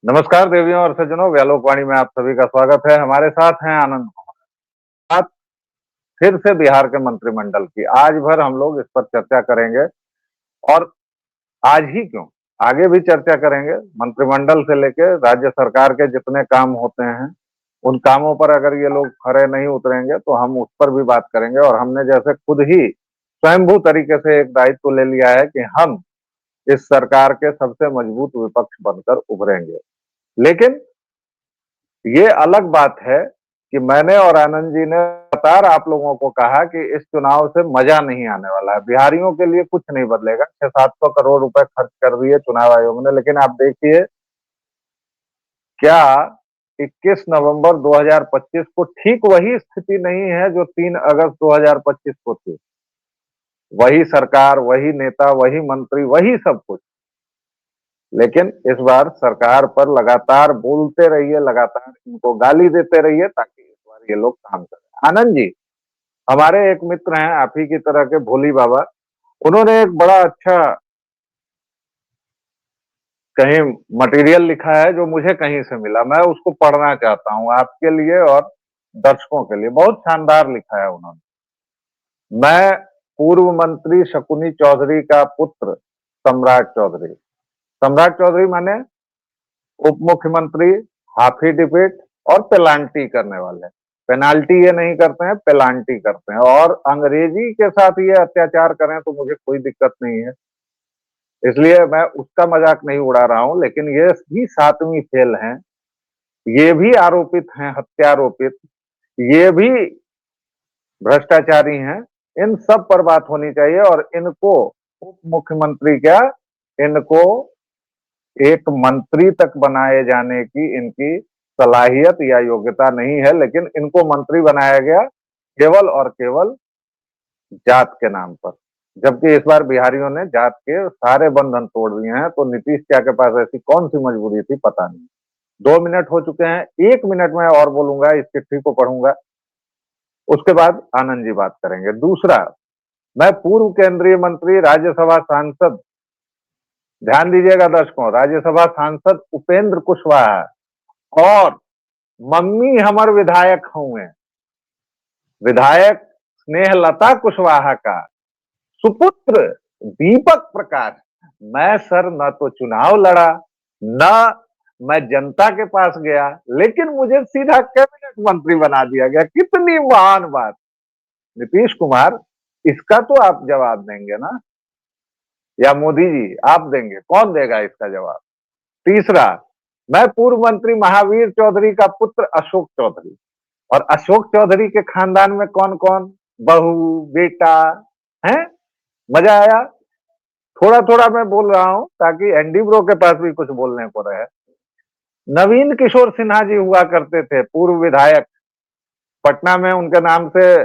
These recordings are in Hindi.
नमस्कार देवियों और सज्जनों, व्यालोकवाणी में आप सभी का स्वागत है। हमारे साथ हैं आनंद कुमार। बात फिर से बिहार के मंत्रिमंडल की। आज भर हम लोग इस पर चर्चा करेंगे और आज ही क्यों, आगे भी चर्चा करेंगे। मंत्रिमंडल से लेकर राज्य सरकार के जितने काम होते हैं, उन कामों पर अगर ये लोग खरे नहीं उतरेंगे तो हम उस पर भी बात करेंगे। और हमने जैसे खुद ही स्वयंभू तरीके से एक दायित्व ले लिया है कि हम इस सरकार के सबसे मजबूत विपक्ष बनकर उभरेंगे। लेकिन ये अलग बात है कि मैंने और आनंद जी ने लगातार आप लोगों को कहा कि इस चुनाव से मजा नहीं आने वाला है, बिहारियों के लिए कुछ नहीं बदलेगा। 600-700 करोड़ रुपए खर्च कर दिए चुनाव आयोग ने, लेकिन आप देखिए क्या 21 नवंबर 2025 को ठीक वही स्थिति नहीं है जो 3 अगस्त 2025 को थी। वही सरकार, वही नेता, वही मंत्री, वही सब कुछ। लेकिन इस बार सरकार पर लगातार बोलते रहिए, लगातार इनको गाली देते रहिए ताकि इस बार ये लोग काम करें। आनंद जी, हमारे एक मित्र हैं आप ही की तरह के, भोली बाबा। उन्होंने एक बड़ा अच्छा कहीं मटेरियल लिखा है जो मुझे कहीं से मिला, मैं उसको पढ़ना चाहता हूं आपके लिए और दर्शकों के लिए। बहुत शानदार लिखा है उन्होंने। मैं पूर्व मंत्री शकुनी चौधरी का पुत्र सम्राट चौधरी। सम्राट चौधरी माने उप मुख्यमंत्री, हाफी डिबेट और पेनाल्टी करने वाले। पेनाल्टी ये नहीं करते हैं, पेनाल्टी करते हैं। और अंग्रेजी के साथ ये अत्याचार करें तो मुझे कोई दिक्कत नहीं है, इसलिए मैं उसका मजाक नहीं उड़ा रहा हूं। लेकिन ये भी 7वीं फेल हैं, ये भी आरोपित हैं, हत्यारोपित, ये भी भ्रष्टाचारी हैं। इन सब पर बात होनी चाहिए और इनको उप मुख्यमंत्री क्या, इनको एक मंत्री तक बनाए जाने की इनकी सलाहियत या योग्यता नहीं है। लेकिन इनको मंत्री बनाया गया केवल और केवल जात के नाम पर, जबकि इस बार बिहारियों ने जात के सारे बंधन तोड़ दिए हैं। तो नीतीश क्या के पास ऐसी कौन सी मजबूरी थी, पता नहीं। 2 मिनट हो चुके हैं, 1 मिनट में और बोलूंगा, इस चिट्ठी को पढ़ूंगा, उसके बाद आनंद जी बात करेंगे। दूसरा, मैं पूर्व केंद्रीय मंत्री, राज्यसभा सांसद, ध्यान दीजिएगा दर्शकों, राज्यसभा सांसद उपेंद्र कुशवाहा और मम्मी हमर विधायक हुए, विधायक स्नेहलता कुशवाहा का सुपुत्र दीपक प्रकाश। मैं सर न तो चुनाव लड़ा, न मैं जनता के पास गया, लेकिन मुझे सीधा कैबिनेट मंत्री बना दिया गया। कितनी महान बात। नीतीश कुमार, इसका तो आप जवाब देंगे ना, या मोदी जी आप देंगे? कौन देगा इसका जवाब? तीसरा, मैं पूर्व मंत्री महावीर चौधरी का पुत्र अशोक चौधरी। और अशोक चौधरी के खानदान में कौन कौन, बहू, बेटा है? मजा आया? थोड़ा थोड़ा मैं बोल रहा हूं ताकि एनडी ब्रो के पास भी कुछ बोलने को रहे। नवीन किशोर सिन्हा जी हुआ करते थे, पूर्व विधायक। पटना में उनके नाम से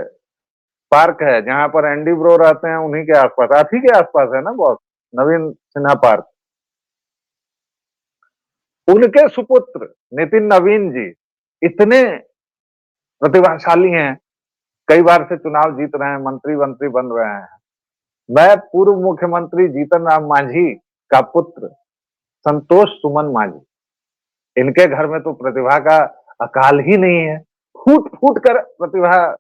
पार्क है जहां पर एनडी ब्रो रहते हैं, उन्हीं के आसपास, आप ही के आसपास है ना बॉस, नवीन सिन्हा पार्क। उनके सुपुत्र नितिन नवीन जी इतने प्रतिभाशाली हैं, कई बार से चुनाव जीत रहे हैं, मंत्री मंत्री बन रहे हैं। मैं पूर्व मुख्यमंत्री जीतन राम मांझी का पुत्र संतोष सुमन मांझी। इनके घर में तो प्रतिभा का अकाल ही नहीं है, फूट फूट कर प्रतिभा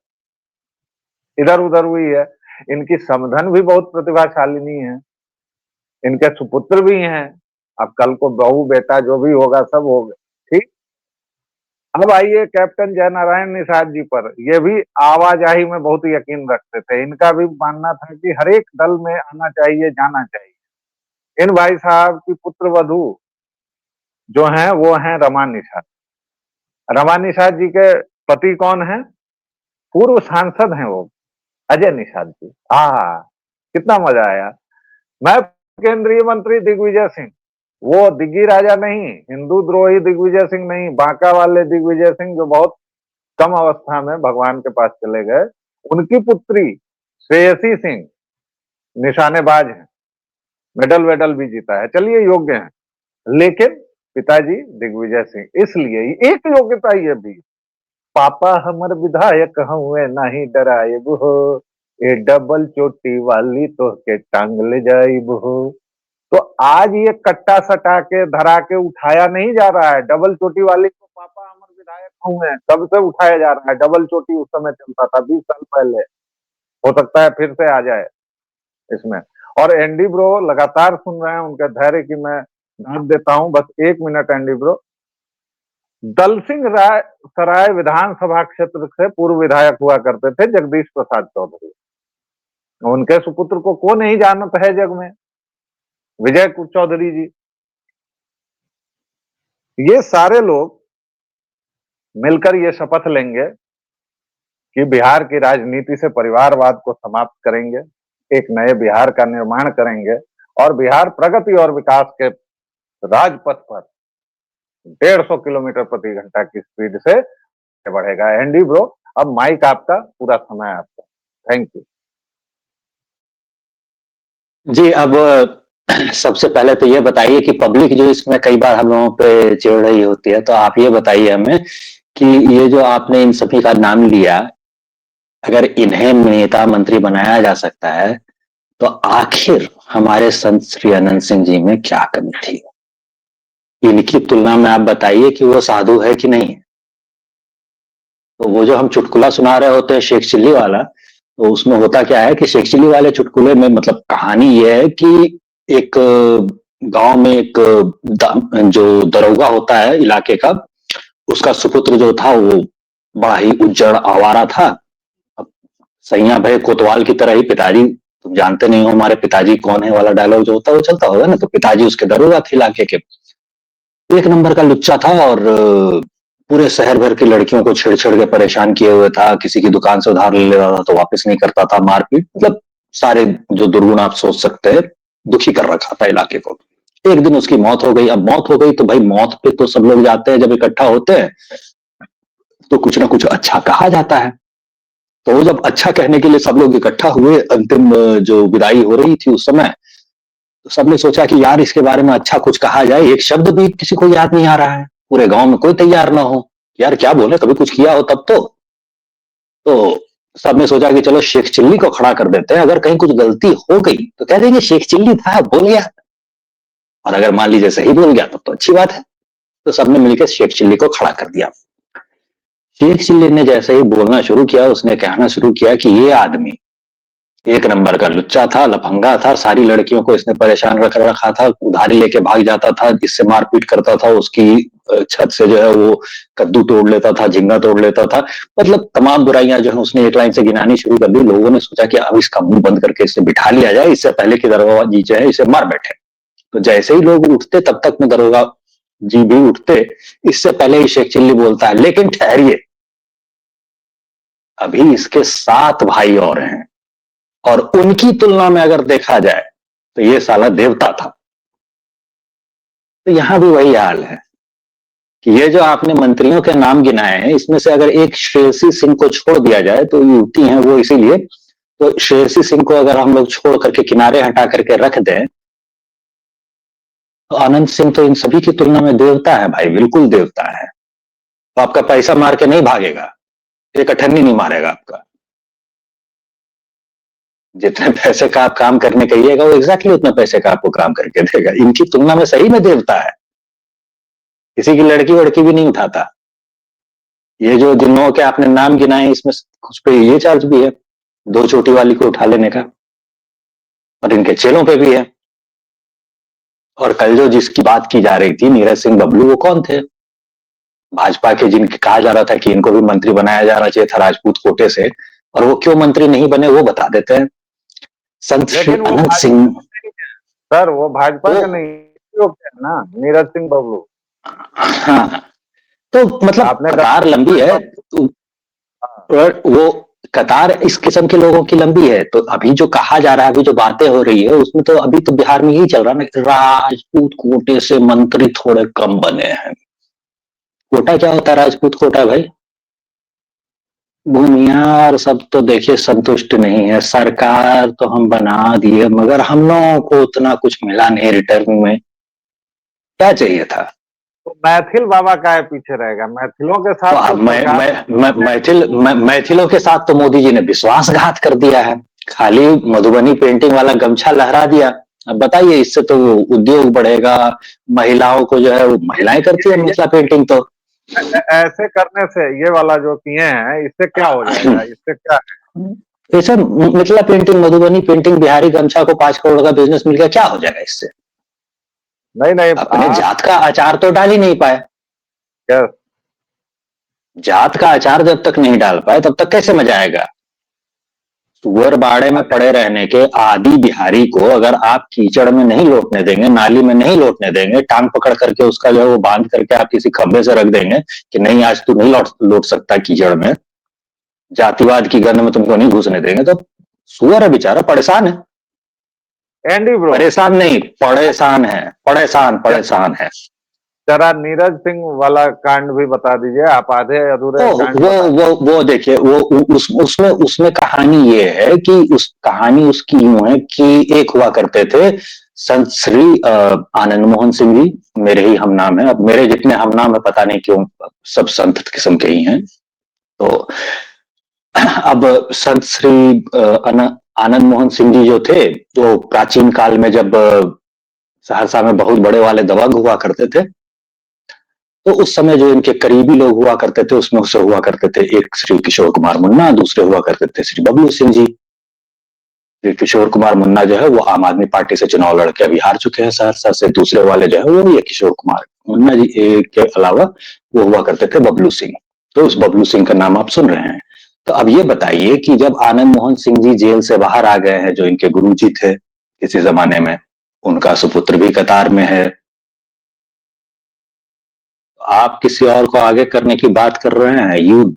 इधर उधर हुई है। इनकी समधन भी बहुत प्रतिभाशालिनी है, इनके सुपुत्र भी हैं। अब कल को बहू बेटा जो भी होगा सब होगा, ठीक। अब आइए कैप्टन जयनारायण निषाद जी पर। ये भी आवाजाही में बहुत यकीन रखते थे, इनका भी मानना था कि हर एक दल में आना चाहिए, जाना चाहिए। इन भाई साहब की पुत्र वधू जो हैं वो हैं रमा निषाद। रमा निषाद जी के पति कौन है? पूर्व सांसद हैं वो, अजय निषाद जी। कितना मजा आया। मैं केंद्रीय मंत्री दिग्विजय सिंह, वो दिग्गी राजा नहीं, हिंदू द्रोही दिग्विजय सिंह नहीं, बांका वाले दिग्विजय सिंह जो बहुत कम अवस्था में भगवान के पास चले गए। उनकी पुत्री श्रेयसी सिंह निशानेबाज है, मेडल वेडल भी जीता है, चलिए योग्य है। लेकिन पिताजी दिग्विजय सिंह, इसलिए एक योग्यता ये भी, पापा हमर विधायक हुए नहीं डराइब हो, ए डबल चोटी वाली तो के टांग ले जाइब हो। तो आज ये कट्टा सटा के धरा के उठाया नहीं जा रहा है। डबल चोटी वाले को पापा अमर विधायक हुए, तब से उठाया जा रहा है। डबल चोटी उस समय चलता था 20 साल पहले, हो सकता है फिर से आ जाए इसमें। और एनडी ब्रो लगातार सुन रहे हैं, उनके धैर्य की मैं दाद देता हूं। बस 1 मिनट एनडी ब्रो। दल सिंह राय सराय विधानसभा क्षेत्र से पूर्व विधायक हुआ करते थे जगदीश प्रसाद चौधरी। उनके सुपुत्र को कौन नहीं जानता है जग में, विजय चौधरी जी। ये सारे लोग मिलकर ये शपथ लेंगे कि बिहार की राजनीति से परिवारवाद को समाप्त करेंगे, एक नए बिहार का निर्माण करेंगे और बिहार प्रगति और विकास के राजपथ पर 150 किलोमीटर प्रति घंटा की स्पीड से बढ़ेगा। एनडी ब्रो, अब माइक आपका, पूरा समय आपका। थैंक यू जी। अब सबसे पहले तो ये बताइए कि पब्लिक जो इसमें कई बार हम लोगों पे चिढ़ रही होती है, तो आप ये बताइए हमें कि ये जो आपने इन सभी का नाम लिया, अगर इन्हें नेता मंत्री बनाया जा सकता है तो आखिर हमारे संत श्री अनंत सिंह जी में क्या कमी थी? इनकी तुलना में आप बताइए कि वो साधु है कि नहीं है। तो वो जो हम चुटकुला सुना रहे होते हैं शेख चिल्ली वाला, तो उसमें होता क्या है कि शेख चिल्ली वाले चुटकुले में मतलब कहानी ये है कि एक गांव में एक जो दरोगा होता है इलाके का, उसका सुपुत्र जो था वो बड़ा ही उज्जड़ आवारा था। सैया भाई कोतवाल की तरह ही पिताजी, तुम जानते नहीं हो हमारे पिताजी कौन है वाला डायलॉग जो होता है वो चलता होगा ना, तो पिताजी उसके दरोगा थे इलाके के। एक नंबर का लुच्चा था और पूरे शहर भर की लड़कियों को छेड़ के परेशान किए हुए था। किसी की दुकान से उधार ले लेता था तो वापस नहीं करता था, मारपीट, मतलब सारे जो दुर्गुण आप सोच सकते हैं दुखी कर रखा था इलाके को। एक दिन उसकी मौत हो गई। अब मौत हो गई तो भाई मौत पे तो सब लोग जाते हैं, जब इकट्ठा होते हैं तो कुछ ना कुछ अच्छा कहा जाता है। तो जब अच्छा कहने के लिए सब लोग इकट्ठा हुए, अंतिम जो विदाई हो रही थी उस समय, तो सबने सोचा कि यार इसके बारे में अच्छा कुछ कहा जाए। एक शब्द भी किसी को याद नहीं आ रहा है, पूरे गांव में कोई तैयार ना हो यार क्या बोले, कभी कुछ किया हो तब तो सबने सोचा कि चलो शेख चिल्ली को खड़ा कर देते हैं, अगर कहीं कुछ गलती हो गई तो कह देंगे शेख चिल्ली था बोल गया, और अगर मान लीजिए सही बोल गया तो अच्छी बात है। तो सबने मिलकर शेख चिल्ली को खड़ा कर दिया। शेख चिल्ली ने जैसे ही बोलना शुरू किया, उसने कहना शुरू किया कि ये आदमी एक नंबर का लुच्चा था, लफंगा था, सारी लड़कियों को इसने परेशान रख रखा था, उधारी लेके भाग जाता था, इससे मारपीट करता था, उसकी छत से जो है वो कद्दू तोड़ लेता था, झींगा तोड़ लेता था, मतलब तमाम बुराइयां जो है उसने एक लाइन से गिनानी शुरू कर दी। लोगों ने सोचा कि अब इसका मुंह बंद करके इसे बिठा लिया जाए, इससे पहले कि दरोगा जी जो है इसे मार बैठे। तो जैसे ही लोग उठते तब तक में दरोगा जी भी उठते, इससे पहले ही शेख चिल्ली बोलता है लेकिन ठहरिए, अभी इसके 7 भाई और हैं और उनकी तुलना में अगर देखा जाए तो ये साला देवता था। तो यहां भी वही हाल है कि ये जो आपने मंत्रियों के नाम गिनाए हैं, इसमें से अगर एक श्रेयसी सिंह को छोड़ दिया जाए तो युवती हैं वो, इसीलिए तो श्रेयसी सिंह को अगर हम लोग छोड़ करके किनारे हटा करके रख दें तो अनंत सिंह तो इन सभी की तुलना में देवता है भाई, बिल्कुल देवता है। तो आपका पैसा मार के नहीं भागेगा, एक अठन्नी नहीं मारेगा आपका। जितने पैसे का आप काम करने कहिएगा वो एग्जैक्टली उतने पैसे का आपको काम करके देगा। इनकी तुलना में सही में देवता है, किसी की लड़की वड़की भी नहीं उठाता। ये जो जिन लोगों के आपने नाम गिनाए इसमें कुछ पे ये चार्ज भी है 2 चोटी वाली को उठा लेने का, और इनके चेलों पे भी है। और कल जो जिसकी बात की जा रही थी नीरज सिंह बबलू, वो कौन थे? भाजपा के जिनके कहा जा रहा था कि इनको भी मंत्री बनाया जाना चाहिए था राजपूत कोटे से, और वो क्यों मंत्री नहीं बने वो बता देते हैं। संत श्री अनंत सिंह, सर वो भाजपा के नहीं ना, नीरज सिंह बबलू। हाँ, तो मतलब कतार लंबी है, वो कतार इस किस्म के लोगों की लंबी है। तो अभी जो कहा जा रहा है, अभी जो बातें हो रही है उसमें तो अभी तो बिहार में यही चल रहा है ना, राजपूत कोटे से मंत्री थोड़े कम बने हैं। कोटा क्या होता है? राजपूत कोटा भाई, भूमियार सब तो देखिए संतुष्ट नहीं है। सरकार तो हम बना दिए मगर हम लोगों को उतना कुछ मिला नहीं रिटर्न में। क्या चाहिए था? तो मैथिल बाबा का पीछे रहेगा, मैथिलों के साथ तो मैथिलों के साथ तो मोदी जी ने विश्वासघात कर दिया है। खाली मधुबनी पेंटिंग वाला गमछा लहरा दिया अब बताइए, इससे तो उद्योग बढ़ेगा, महिलाओं को जो है, वो महिलाएं करती है मिथिला पेंटिंग तो। ऐसे करने से ये वाला जो किए हैं, इससे क्या हो जाएगा, इससे क्या है? ये सब मिथिला पेंटिंग, मधुबनी पेंटिंग, बिहारी गमछा को 5 करोड़ का बिजनेस मिल गया, क्या हो जाएगा इससे? नहीं नहीं, अपने आप जात का अचार तो डाल ही नहीं पाए। क्या? जात का अचार जब तक नहीं डाल पाए तब तक कैसे मजा आएगा? सुअर बाड़े में पड़े रहने के आदि बिहारी को अगर आप कीचड़ में नहीं लौटने देंगे, नाली में नहीं लौटने देंगे, टांग पकड़ करके उसका जो है वो बांध करके आप किसी खंबे से रख देंगे कि नहीं आज तू नहीं लौट सकता कीचड़ में, जातिवाद की गंध में तुमको नहीं घुसने देंगे, तो सुअर है बेचारा, परेशान है। एंडी ब्रो, परेशान नहीं, परेशान है, परेशान परेशान है। जरा नीरज सिंह वाला कांड भी बता दीजिए, आप आधे अधूरे तो कांड वो बता। वो देखिए, उसमें उसमें कहानी ये है कि उस कहानी उसकी यूं है कि एक हुआ करते थे संत श्री आनंद मोहन सिंह जी, मेरे ही हम नाम है। अब मेरे जितने हम नाम है पता नहीं क्यों सब संत किस्म के ही हैं। तो अब संत श्री आनंद मोहन सिंह जी जो थे, तो प्राचीन काल में जब सहरसा में बहुत बड़े वाले दबंग हुआ करते थे, तो उस समय जो इनके करीबी लोग हुआ करते थे उसमें से हुआ करते थे एक श्री किशोर कुमार मुन्ना, दूसरे हुआ करते थे श्री बबलू सिंह जी। श्री किशोर कुमार मुन्ना जो है वो आम आदमी पार्टी से चुनाव लड़के अभी हार चुके हैं सहरसा से, दूसरे वाले जो है वो भी किशोर कुमार मुन्ना जी के अलावा वो हुआ करते थे बबलू सिंह। तो उस बबलू सिंह का नाम आप सुन रहे हैं। तो अब ये बताइए कि जब आनंद मोहन सिंह जी जेल से बाहर आ गए हैं, जो इनके गुरु जी थे किसी जमाने में, उनका सुपुत्र भी कतार में है, आप किसी और को आगे करने की बात कर रहे हैं, युद्ध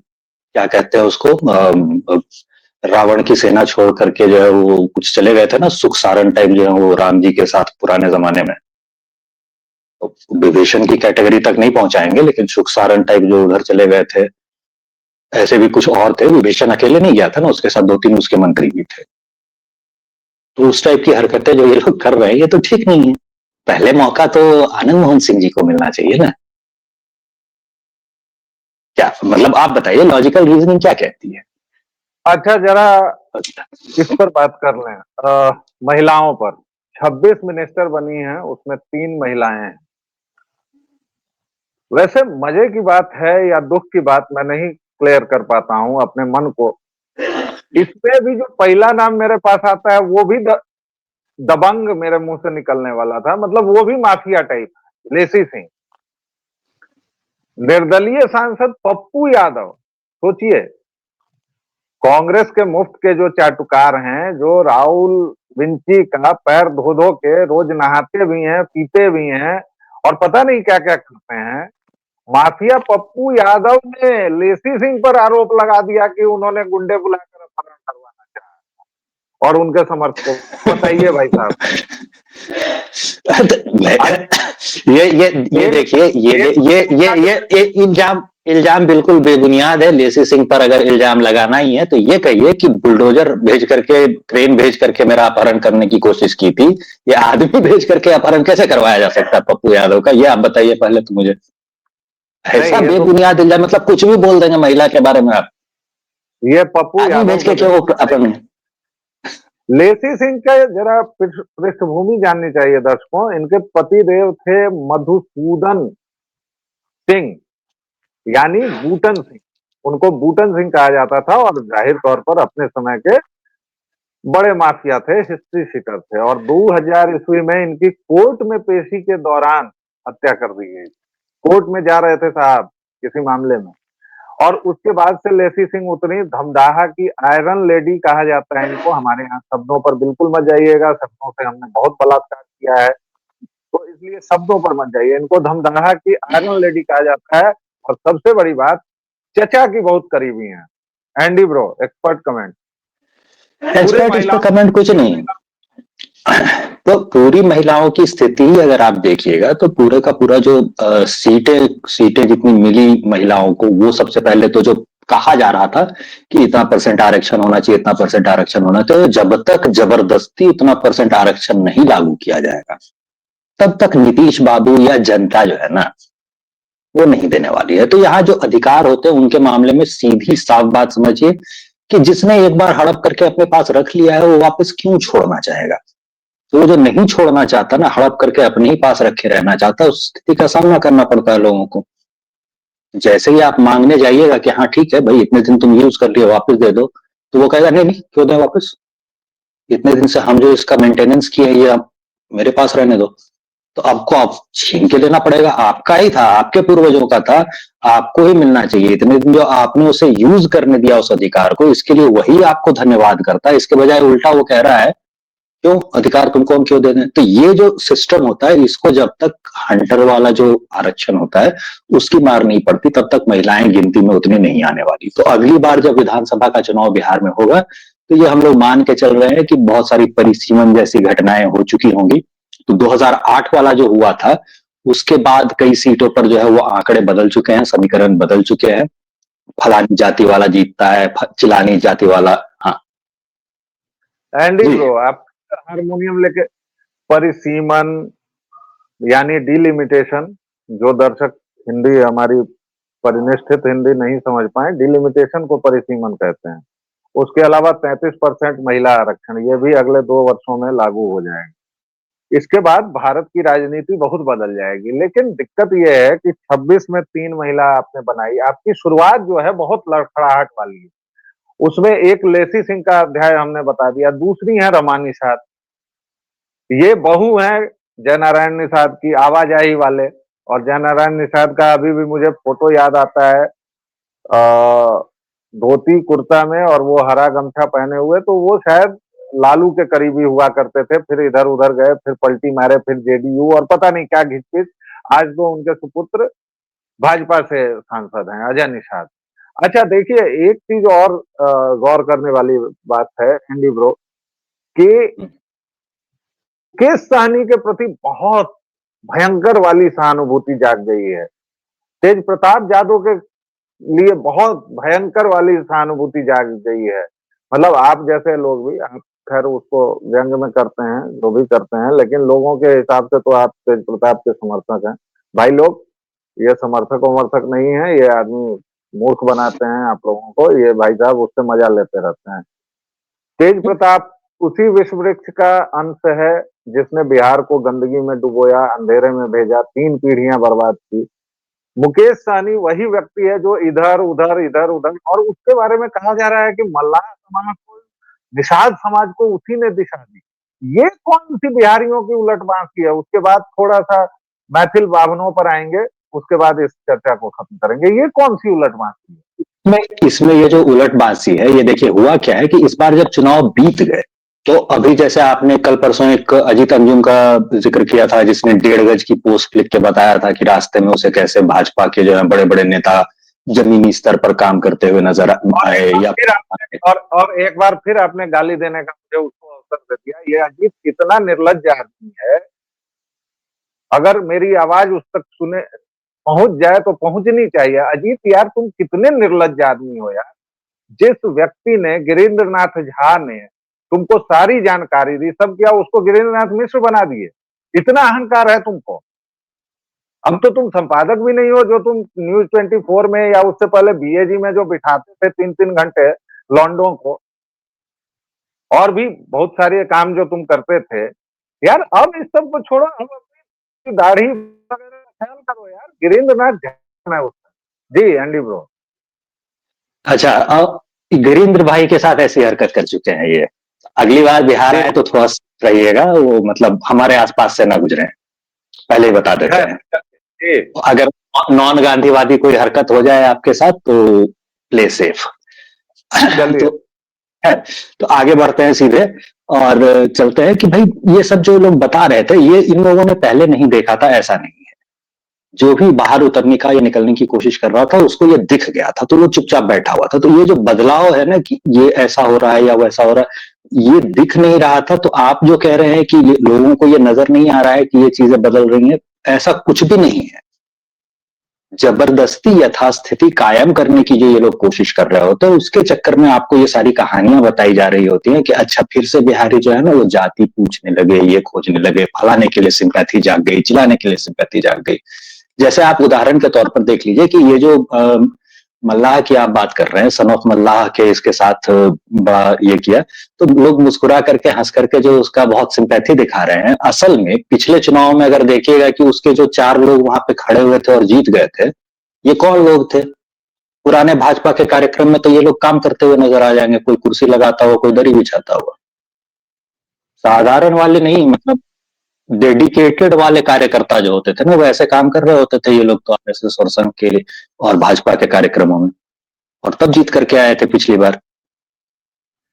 क्या कहते हैं उसको, रावण की सेना छोड़ करके जो है वो कुछ चले गए थे ना, सुख सारण टाइप जो है वो राम जी के साथ पुराने जमाने में। तो विभीषण की कैटेगरी तक नहीं पहुंचाएंगे, लेकिन सुख सारण टाइप जो उधर चले गए थे, ऐसे भी कुछ और थे। विभीषण अकेले नहीं गया था ना, उसके साथ 2-3 उसके मंत्री भी थे। तो उस टाइप की हरकतें जो ये लोग कर रहे हैं ये तो ठीक नहीं है। पहले मौका तो आनंद मोहन सिंह जी को मिलना चाहिए ना। क्या मतलब, आप बताइए लॉजिकल रीजनिंग क्या कहती है? अच्छा, जरा इस पर बात कर लें, महिलाओं पर। 26 मिनिस्टर बनी हैं, उसमें 3 महिलाएं हैं। वैसे मजे की बात है या दुख की बात, मैं नहीं क्लियर कर पाता हूं अपने मन को। इसमें भी जो पहला नाम मेरे पास आता है वो भी दबंग मेरे मुंह से निकलने वाला था, मतलब वो भी माफिया टाइप, लेसी सिंह। निर्दलीय सांसद पप्पू यादव, सोचिए, कांग्रेस के मुफ्त के जो चाटुकार हैं, जो राहुल विंची का पैर धो धो के रोज नहाते भी हैं, पीते भी हैं और पता नहीं क्या क्या करते हैं, माफिया पप्पू यादव ने लेसी सिंह पर आरोप लगा दिया कि उन्होंने गुंडे बुलाकर अपहरण करवाना चाहा और उनके समर्थकों। बताइए भाई साहब। ये देखिए, ये इल्जाम इल्जाम बिल्कुल बेबुनियाद है। लेसी सिंह पर अगर इल्जाम लगाना ही है तो ये कहिए कि बुलडोजर भेज करके, क्रेन भेज करके मेरा अपहरण करने की कोशिश की थी। ये आदमी भेज करके अपहरण कैसे करवाया जा सकता है पप्पू यादव का, ये आप बताइए पहले तो मुझे। ऐसा नहीं, बेबुनियाद इल्जाम, मतलब कुछ भी बोल देंगे महिला के बारे में आप। ये पप्पू आदमी यादव भेज के क्यों अपहरण? लेसी सिंह का जरा पृष्ठभूमि जाननी चाहिए दर्शकों। इनके पति देव थे मधुसूदन सिंह, यानी बूटन सिंह। उनको बूटन सिंह कहा जाता था और जाहिर तौर पर अपने समय के बड़े माफिया थे, हिस्ट्री शीटर थे। और 2000 ईस्वी में इनकी कोर्ट में पेशी के दौरान हत्या कर दी गई। कोर्ट में जा रहे थे साहब किसी मामले में, और उसके बाद से लेसी सिंह उतनी धमदाहा की आयरन लेडी कहा जाता है इनको। हमारे यहाँ शब्दों पर बिल्कुल मत जाइएगा, शब्दों से हमने बहुत बलात्कार किया है, तो इसलिए शब्दों पर मत जाइए। इनको धमदाहा की आयरन लेडी कहा जाता है। और सबसे बड़ी बात, चचा की बहुत करीबी हैं। Andy bro, expert comment. पूरे एक्सपर्ट इस पर महिलाओं कमेंट कुछ नहीं। तो पूरी महिलाओं की स्थिति अगर आप देखिएगा तो पूरे का पूरा जो सीटें सीटें जितनी मिली महिलाओं को, वो सबसे पहले तो जो कहा जा रहा था कि इतना परसेंट आरक्षण होना चाहिए, इतना परसेंट आरक्षण होना चाहिए, जब तक जबरदस्ती इतना परसेंट आरक्षण नहीं लागू किया जाएगा तब तक नीतीश बाबू या जनता जो है ना वो नहीं देने वाली है। तो यहाँ जो अधिकार होते हैं उनके मामले में सीधी साफ बात समझिए कि जिसने एक बार हड़प करके अपने पास रख लिया है वो वापस क्यों छोड़ना चाहेगा। तो वो जो नहीं छोड़ना चाहता ना, हड़प करके अपने ही पास रखे रहना चाहता, उस स्थिति का सामना करना पड़ता है लोगों को। जैसे ही आप मांगने जाइएगा कि हाँ ठीक है भाई, इतने दिन तुम यूज कर लिए, वापस दे दो, तो वो कहेगा नहीं नहीं, क्यों दें वापस, इतने दिन से हम जो इसका मेंटेनेंस किए, ये आप मेरे पास रहने दो। तो आपको आप छीन के देना पड़ेगा, आपका ही था, आपके पूर्वजों का था, आपको ही मिलना चाहिए। इतने दिन जो आपने उसे यूज करने दिया उस अधिकार को, इसके लिए वही आपको धन्यवाद करता है। इसके बजाय उल्टा वो कह रहा है क्यों अधिकार तुमको हम क्यों दे दें। तो ये जो सिस्टम होता है, इसको जब तक हंटर वाला जो आरक्षण होता है उसकी मार नहीं पड़ती, तब तक महिलाएं गिनती में उतनी नहीं आने वाली। तो अगली बार जब विधानसभा का चुनाव बिहार में होगा, तो ये हम लोग मान के चल रहे हैं कि बहुत सारी परिसीमन जैसी घटनाएं हो चुकी होंगी। तो 2008 वाला जो हुआ था, उसके बाद कई सीटों पर जो है वो आंकड़े बदल चुके हैं, समीकरण बदल चुके हैं। फलानी जाति वाला जीतता है, चिलानी जाति वाला। हाँ एंडी जी। ब्रो, आप हारमोनियम लेके परिसीमन यानी डिलिमिटेशन, जो दर्शक हिंदी हमारी परिनिष्ठित हिंदी नहीं समझ पाए, डिलिमिटेशन को परिसीमन कहते हैं। उसके अलावा 33% महिला आरक्षण, ये भी अगले 2 वर्षों में लागू हो जाएगा। इसके बाद भारत की राजनीति बहुत बदल जाएगी। लेकिन दिक्कत यह है कि 26 में 3 महिला आपने बनाई, आपकी शुरुआत जो है बहुत लड़खड़ाहट वाली है। उसमें एक लेसी सिंह का अध्याय हमने बता दिया, दूसरी है रमा निषाद, ये बहू है जयनारायण निषाद की, आवाजाही वाले। और जयनारायण निषाद का अभी भी मुझे फोटो याद आता है, धोती कुर्ता में और वो हरा गमछा पहने हुए, तो वो शायद लालू के करीबी हुआ करते थे, फिर इधर उधर गए, फिर पलटी मारे, फिर जेडीयू और पता नहीं क्या घिचपिच। आज तो उनके सुपुत्र भाजपा से सांसद हैं, अजय निषाद। अच्छा देखिए, एक चीज और गौर करने वाली बात है एंडी ब्रो, कि मुकेश सहनी के प्रति बहुत भयंकर वाली सहानुभूति जाग गई है। तेज प्रताप यादव के लिए बहुत भयंकर वाली सहानुभूति जाग गई है। मतलब आप जैसे लोग भी, आप खैर उसको व्यंग में करते हैं, जो भी करते हैं, लेकिन लोगों के हिसाब से तो आप तेज प्रताप के समर्थक हैं। भाई लोग, ये समर्थक वमर्थक नहीं है, ये आदमी मूर्ख बनाते हैं आप लोगों को, ये भाई साहब उससे मजा लेते रहते हैं। तेज प्रताप उसी विश्व वृक्ष का अंश है जिसने बिहार को गंदगी में डुबोया, अंधेरे में भेजा, 3 पीढ़ियां बर्बाद की। मुकेश सहनी वही व्यक्ति है जो इधर उधर, और उसके बारे में कहा जा रहा है कि मल्लाह समाज को, निषाद समाज को उसी ने दिशा दी। ये कौन सी बिहारियों की उलट बांसी है? उसके बाद थोड़ा सा मैथिल बावनों पर आएंगे, उसके बाद इस चर्चा को खत्म करेंगे। ये कौन सी उलट बांसी है? इसमें ये जो उलटबाजी है, ये देखिए हुआ क्या है कि इस बार जब चुनाव बीत गए, तो अभी जैसे आपने कल परसों एक अजीत अंजुम का जिक्र किया था, जिसने 1.5 गज की पोस्ट लिख के बताया था कि रास्ते में उसे कैसे भाजपा के जो है बड़े बड़े नेता जमीनी स्तर पर काम करते हुए नजर आए। या और एक बार फिर आपने गाली देने का मुझे उसको अवसर दे दिया। ये अजीत कितना निर्लज्ज आदमी है। अगर मेरी आवाज उस तक सुने पहुंच जाए तो पहुंचनी चाहिए। अजीत यार, तुम कितने निर्लज्ज आदमी हो यार। जिस व्यक्ति ने, गिरीन्द्र नाथ झा ने तुमको सारी जानकारी दी, सब किया, उसको गिरीन्द्र नाथ मिश्र बना दिए। इतना अहंकार है तुमको। अब तो तुम संपादक भी नहीं हो, जो तुम न्यूज 24 में या उससे पहले बीएजी में जो बिठाते थे 3-3 घंटे लॉन्डो को, और भी बहुत सारे काम जो तुम करते थे यार। अब इस सब को छोड़ो, अब अपनी दाढ़ी वगैरह ख्याल करो यार। गिरीन्द्र नाथ झा है उसका। जी एंडी ब्रो। अच्छा, अब गिरीन्द्र भाई के साथ ऐसी हरकत कर चुके हैं ये। अगली बार बिहार आए तो थोड़ा रहिएगा, वो मतलब हमारे आसपास से ना गुजरे, पहले ही बता देते हैं। अगर नॉन गांधीवादी कोई हरकत हो जाए आपके साथ तो प्ले सेफ। तो आगे बढ़ते हैं सीधे और चलते हैं कि भाई ये सब जो लोग बता रहे थे, ये इन लोगों ने पहले नहीं देखा था, ऐसा नहीं है। जो भी बाहर उतरने का या निकलने की कोशिश कर रहा था, उसको ये दिख गया था, तो वो चुपचाप बैठा हुआ था। तो ये जो बदलाव है ना कि ये ऐसा हो रहा है या वैसा हो रहा है, ये दिख नहीं रहा था। तो आप जो कह रहे हैं कि लोगों को ये नजर नहीं आ रहा है कि ये चीजें बदल रही हैं, ऐसा कुछ भी नहीं है। जबरदस्ती यथास्थिति कायम करने की जो ये लोग कोशिश कर रहे होते हैं, उसके चक्कर में आपको ये सारी कहानियां बताई जा रही होती हैं कि अच्छा फिर से बिहारी जो है ना वो जाति पूछने लगे, ये खोजने लगे, फलाने के लिए सिंपैथी जाग गई, चिल्लाने के लिए सिंपैथी जाग गई। जैसे आप उदाहरण के तौर पर देख लीजिए कि ये जो मल्लाह की आप बात कर रहे हैं, सन ऑफ मल्लाह के इसके साथ बड़ा ये किया, तो लोग मुस्कुरा करके हंस करके जो उसका बहुत सिंपैथी दिखा रहे हैं। असल में पिछले चुनाव में अगर देखिएगा कि उसके जो 4 लोग वहां पे खड़े हुए थे और जीत गए थे, ये कौन लोग थे? पुराने भाजपा के कार्यक्रम में तो ये लोग काम करते हुए नजर आ जाएंगे, कोई कुर्सी लगाता हुआ, कोई दरी बिछाता हुआ, साधारण वाले नहीं, मतलब डेडिकेटेड वाले कार्यकर्ता जो होते थे ना, वो ऐसे काम कर रहे होते थे ये लोग तो आरएसएस और संघ के और भाजपा के कार्यक्रमों में, और तब जीत करके आए थे पिछली बार।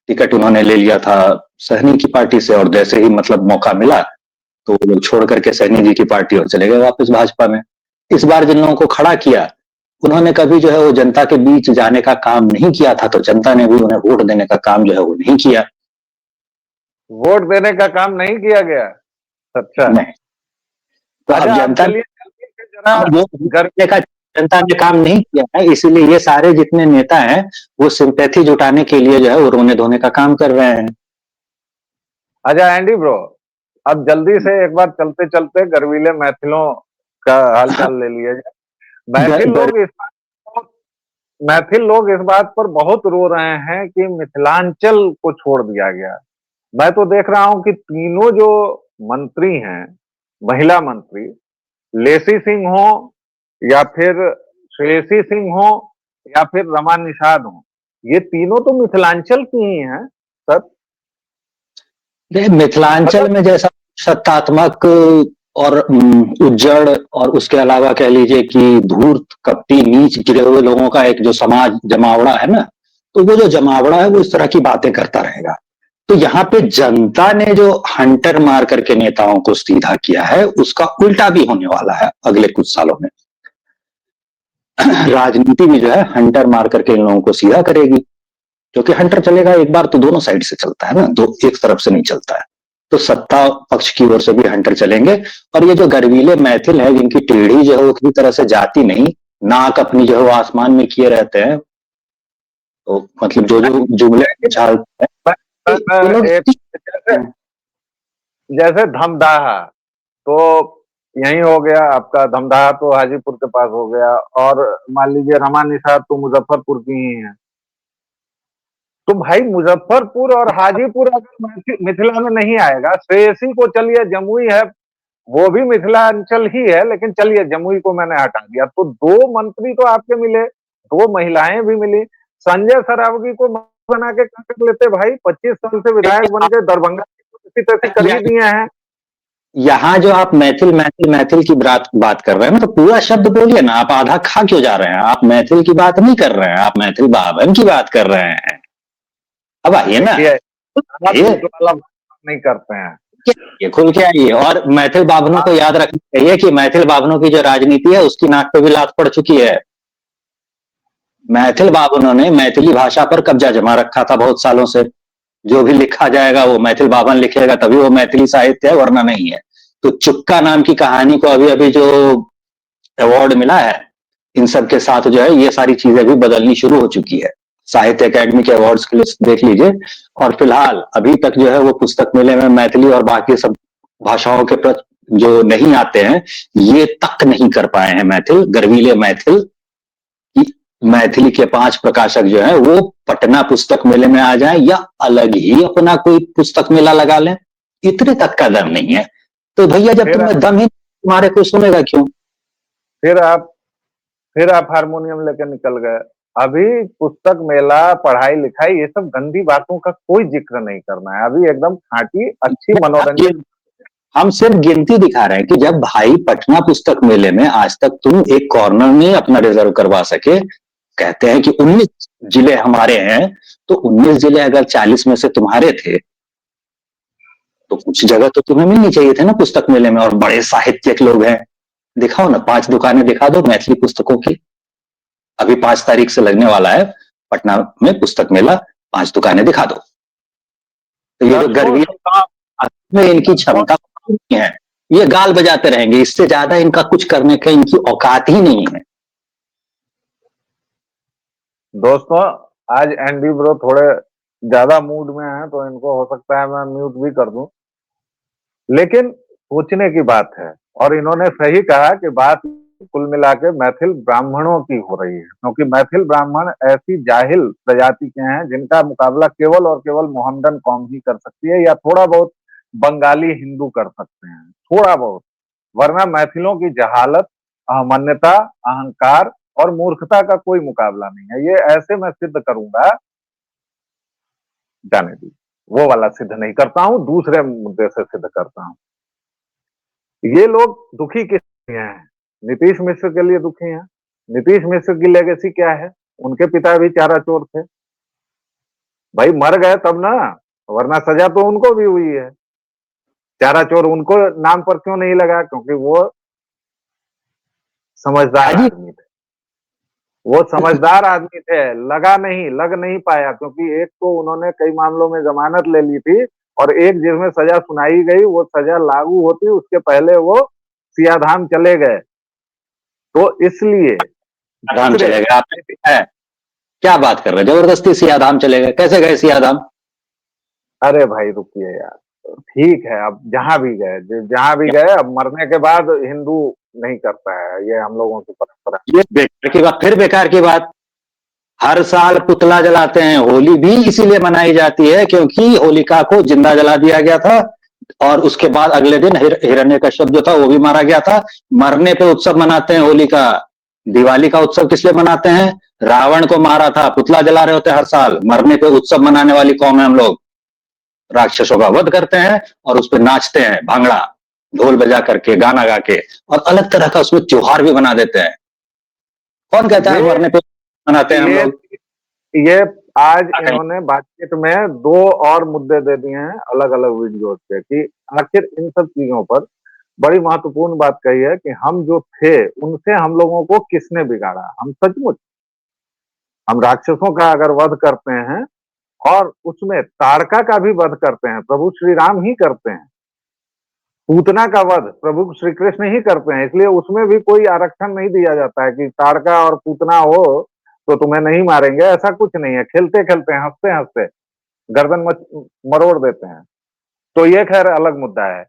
टिकट उन्होंने ले लिया था सहनी की पार्टी से, और जैसे ही मतलब मौका मिला तो वो लोग छोड़ करके सहनी जी की पार्टी और चले गए वापस भाजपा में। इस बार जिन लोगों को खड़ा किया, उन्होंने कभी जो है वो जनता के बीच जाने का काम नहीं किया था, तो जनता ने भी उन्हें वोट देने का काम जो है वो नहीं किया। वोट देने का काम नहीं किया गया। अच्छा, नहीं, तो अब अच्छा, आप जनता चलिए चलिए जरा वो घर। देने का जनता ने काम नहीं किया है, इसीलिए ये सारे जितने नेता हैं वो सिंपैथी जुटाने के लिए जो है वो रोने धोने का काम कर रहे हैं। अच्छा एंडी ब्रो, अब जल्दी से एक बार चलते चलते गर्वीले मैथिलों का हालचाल ले लिया जाए। मैथिल गर, लोग इस बात मैथिल लोग इस बात पर बहुत रो रहे हैं कि मिथिलांचल को छोड़ दिया गया। मैं तो देख रहा हूं कि तीनों जो मंत्री हैं, महिला मंत्री, लेसी सिंह हो या फिर श्रेयसी सिंह हो या फिर रमा निषाद हो, ये तीनों तो मिथिलांचल की ही हैं सर। मिथिलांचल मतलब में जैसा सत्तात्मक और उज्जड़, और उसके अलावा कह लीजिए कि धूर्त, कपटी, नीच गिरे हुए लोगों का एक जो समाज जमावड़ा है ना, तो वो जो जमावड़ा है वो इस तरह की बातें करता रहेगा। तो यहाँ पे जनता ने जो हंटर मार करके नेताओं को सीधा किया है, उसका उल्टा भी होने वाला है अगले कुछ सालों में। राजनीति भी जो है हंटर मार करके इन लोगों को सीधा करेगी, क्योंकि हंटर चलेगा एक बार तो दोनों साइड से चलता है ना, दो एक तरफ से नहीं चलता है। तो सत्ता पक्ष की ओर से भी हंटर चलेंगे, और ये जो गर्वीले मैथिल है जिनकी टेढ़ी जो है वो किसी तरह से जाती नहीं, नाक अपनी जो है वो आसमान में किए रहते हैं, तो मतलब जो जो जुमले उछालते हैं ये लोग एक जैसे जैसे धमदाहा तो यही हो गया आपका। धमदाहा तो हाजीपुर के पास हो गया, और मान लीजिए रमा निषाद तो मुजफ्फरपुर की ही है। तो भाई मुजफ्फरपुर और हाजीपुर अगर मिथिला में नहीं आएगा, श्रेयसी को चलिए जमुई है, वो भी मिथिलांचल ही है, लेकिन चलिए जमुई को मैंने हटा दिया, तो दो मंत्री तो आपके मिले, दो महिलाएं भी मिली। संजय सरावगी को बना के कर लेते भाई, 25 साल से विधायक बन के दरभंगा इसी तैसी कर ही दिए हैं। यहाँ जो आप मैथिल मैथिल मैथिल की बात कर रहे हैं ना, तो पूरा शब्द बोलिए ना, आप आधा खा क्यों जा रहे हैं? आप मैथिल की बात नहीं कर रहे हैं, आप मैथिल बावन की बात कर रहे हैं। अब आइए ना, देखिए ये वाला नहीं करते हैं। ये खुल के आइए। और मैथिल बावनों को याद रखना चाहिए कि मैथिल बावनों की जो राजनीति है उसकी नाक पे भी लात पड़ चुकी है। मैथिल बावनों ने मैथिली भाषा पर कब्जा जमा रखा था बहुत सालों से। जो भी लिखा जाएगा वो मैथिल बावन लिखेगा, तभी वो मैथिली साहित्य है, वरना नहीं है। तो चुक्का नाम की कहानी को अभी अभी जो अवार्ड मिला है, इन सब के साथ जो है ये सारी चीजें भी बदलनी शुरू हो चुकी है। साहित्य अकेडमी के अवार्ड्स की लिस्ट देख लीजिए, और फिलहाल अभी तक जो है वो पुस्तक मेले में मैथिली और बाकी सब भाषाओं के जो नहीं आते हैं, ये तक नहीं कर पाए हैं मैथिल, गर्वीले मैथिल। मैथिली के 5 प्रकाशक जो है वो पटना पुस्तक मेले में आ जाएं, या अलग ही अपना कोई पुस्तक मेला लगा लें, इतने तक का दम नहीं है। तो भैया जब तुम्हें दम ही तुम्हारे कोई सुनेगा क्यों? फिर आप फिर आप हारमोनियम लेकर निकल गए। अभी पुस्तक मेला, पढ़ाई लिखाई, ये सब गंदी बातों का कोई जिक्र नहीं करना है। अभी एकदम खांटी अच्छी मनोरंजन। हम सिर्फ गिनती दिखा रहे हैं कि जब भाई पटना पुस्तक मेले में आज तक तुम एक कॉर्नर नहीं अपना रिजर्व करवा सके, कहते हैं कि 19 जिले हमारे हैं, तो 19 जिले अगर 40 में से तुम्हारे थे, तो कुछ जगह तो तुम्हें मिलनी चाहिए थे ना पुस्तक मेले में। और बड़े साहित्यिक लोग हैं, दिखाओ ना, 5 दुकानें दिखा दो मैथिली पुस्तकों की। अभी 5 तारीख से लगने वाला है पटना में पुस्तक मेला, 5 दुकानें दिखा दो। तो ये जो गर्मी में इनकी क्षमता नहीं है, ये गाल बजाते रहेंगे, इससे ज्यादा इनका कुछ करने का इनकी औकात ही नहीं है। दोस्तों, आज एंडी ब्रो थोड़े ज्यादा मूड में हैं, तो इनको हो सकता है मैं म्यूट भी कर दूं, लेकिन सोचने की बात है। और इन्होंने सही कहा कि बात कुल मिला के मैथिल ब्राह्मणों की हो रही है, क्योंकि मैथिल ब्राह्मण ऐसी जाहिल प्रजाति के हैं जिनका मुकाबला केवल और केवल मोहम्मदन कौम ही कर सकती है, या थोड़ा बहुत बंगाली हिंदू कर सकते हैं, थोड़ा बहुत। वरना मैथिलों की जहालत, अहमन्यता, अहंकार और मूर्खता का कोई मुकाबला नहीं है। ये ऐसे मैं सिद्ध करूंगा, जाने दी, वो वाला सिद्ध नहीं करता हूं, दूसरे मुद्दे से सिद्ध करता हूं। ये लोग दुखी किस लिए हैं? नीतीश मिश्र के लिए दुखी हैं। नीतीश मिश्र की लेगेसी क्या है? उनके पिता भी चारा चोर थे भाई, मर गए तब ना, वरना सजा तो उनको भी हुई है। चारा चोर उनको नाम पर क्यों नहीं लगा? क्योंकि वो समझदार आदमी थे, वो समझदार आदमी थे, लगा नहीं, लग नहीं पाया, क्योंकि एक तो उन्होंने कई मामलों में जमानत ले ली थी, और एक जिसमें सजा सुनाई गई वो सजा लागू होती उसके पहले वो सियाधाम चले गए। तो इसलिए सियाधाम चले गए? आपने है क्या बात कर रहे हैं? जबरदस्ती सियाधाम चले गए? कैसे गए सियाधाम? अरे भाई रुकिए यार, ठीक है, अब जहां भी गए, जहां भी गए, अब मरने के बाद हिंदू नहीं करता है, ये हम लोगों की परंपरा। ये बेकार की बात, फिर बेकार की बात। हर साल पुतला जलाते हैं, होली भी इसीलिए मनाई जाती है क्योंकि होलिका को जिंदा जला दिया गया था, और उसके बाद अगले दिन हिरण्यकश्यप जो था वो भी मारा गया था। मरने पे उत्सव मनाते हैं होली का। दिवाली का उत्सव किस लिए मनाते हैं? रावण को मारा था, पुतला जला रहे होते हैं हर साल। मरने पे उत्सव मनाने वाली कौम है हम लोग। राक्षसों का वध करते हैं और उस पर नाचते हैं, भांगड़ा ढोल बजा करके, गाना गा के, और अलग तरह का उसमें त्योहार भी बना देते हैं। कौन कहता है मरने पे मनाते हैं हम ये लोग? ये आज इन्होंने बातचीत में दो और मुद्दे दे दिए हैं अलग अलग वीडियो से, कि आखिर इन सब चीजों पर बड़ी महत्वपूर्ण बात कही है कि हम जो थे उनसे हम लोगों को किसने बिगाड़ा। हम सचमुच, हम राक्षसों का अगर वध करते हैं, और उसमें ताड़का का भी वध करते हैं, प्रभु श्री राम ही करते हैं। पूतना का वध प्रभु श्री कृष्ण ही करते हैं, इसलिए उसमें भी कोई आरक्षण नहीं दिया जाता है कि ताड़का और पूतना हो तो तुम्हें नहीं मारेंगे, ऐसा कुछ नहीं है। खेलते खेलते हंसते हंसते गर्दन मरोड़ देते हैं। तो ये खैर अलग मुद्दा है।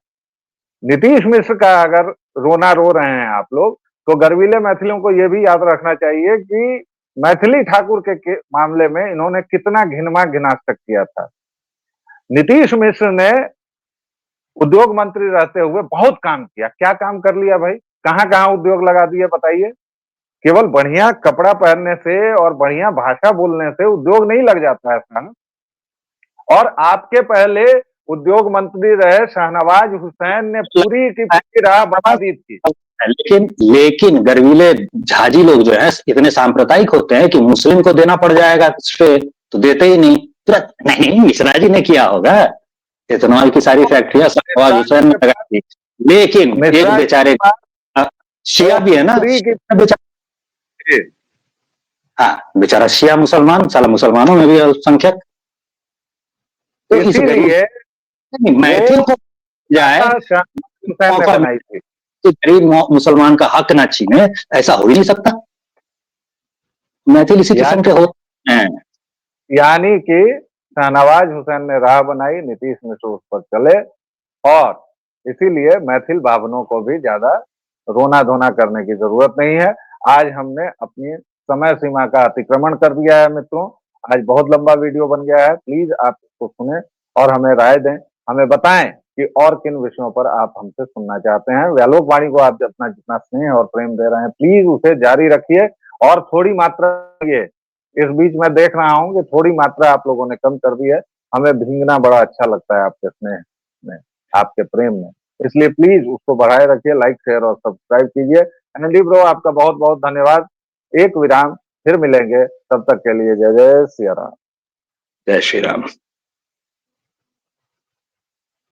नीतीश मिश्र का अगर रोना रो रहे हैं आप लोग, तो गर्वीले मैथिलियों को यह भी याद रखना चाहिए कि मैथिली ठाकुर के मामले में इन्होंने कितना घिनमा घिनाष्टक किया था। नीतीश मिश्र ने उद्योग मंत्री रहते हुए बहुत काम किया। क्या काम कर लिया भाई? कहां कहां उद्योग लगा दिए बताइए? केवल बढ़िया कपड़ा पहनने से और बढ़िया भाषा बोलने से उद्योग नहीं लग जाता है सन। और आपके पहले उद्योग मंत्री रहे शाहनवाज हुसैन ने पूरी की पूरी राह बना दी थी। लेकिन लेकिन गर्वीले झाजी लोग जो है इतने सांप्रदायिक होते हैं कि मुस्लिम को देना पड़ जाएगा श्रेय तो देते ही नहीं, तुरंत नहीं मिश्रा जी ने किया होगा। इथेनॉल की सारी फैक्ट्रियां शाहनवाज हुसैन ने लगा दी, लेकिन एक बेचारे शिया भी है ना, हाँ बेचारा शिया मुसलमान, साला मुसलमानों में भी अल्पसंख्यक। तो इसीलिए मैथिल को जाए बनाई थी कि गरीब मुसलमान का हक ना छीने, ऐसा हो ही नहीं सकता। मैथिल इसी किस्म के होते हैं। यानी कि शाहनवाज हुसैन ने राह बनाई, नीतीश मिश्र उस पर चले, और इसीलिए मैथिल भावनों को भी ज्यादा रोना धोना करने की जरूरत नहीं है। आज हमने अपनी समय सीमा का अतिक्रमण कर दिया है मित्रों। आज बहुत लंबा वीडियो बन गया है। प्लीज आप इसको सुने और हमें राय दें, हमें बताएं कि और किन विषयों पर आप हमसे सुनना चाहते हैं। व्यालोक वाणी को आप अपना जितना स्नेह और प्रेम दे रहे हैं, प्लीज उसे जारी रखिए। और थोड़ी मात्रा, ये इस बीच में देख रहा हूं कि थोड़ी मात्रा आप लोगों ने कम कर दी है। हमें भींगना बड़ा अच्छा लगता है आपके स्नेह में, आपके प्रेम में, इसलिए प्लीज उसको बढ़ाए रखिए, लाइक शेयर और सब्सक्राइब कीजिए। एनडी ब्रो, आपका बहुत बहुत धन्यवाद। एक विराम, फिर मिलेंगे, तब तक के लिए जय जय सिया राम। जय श्री राम।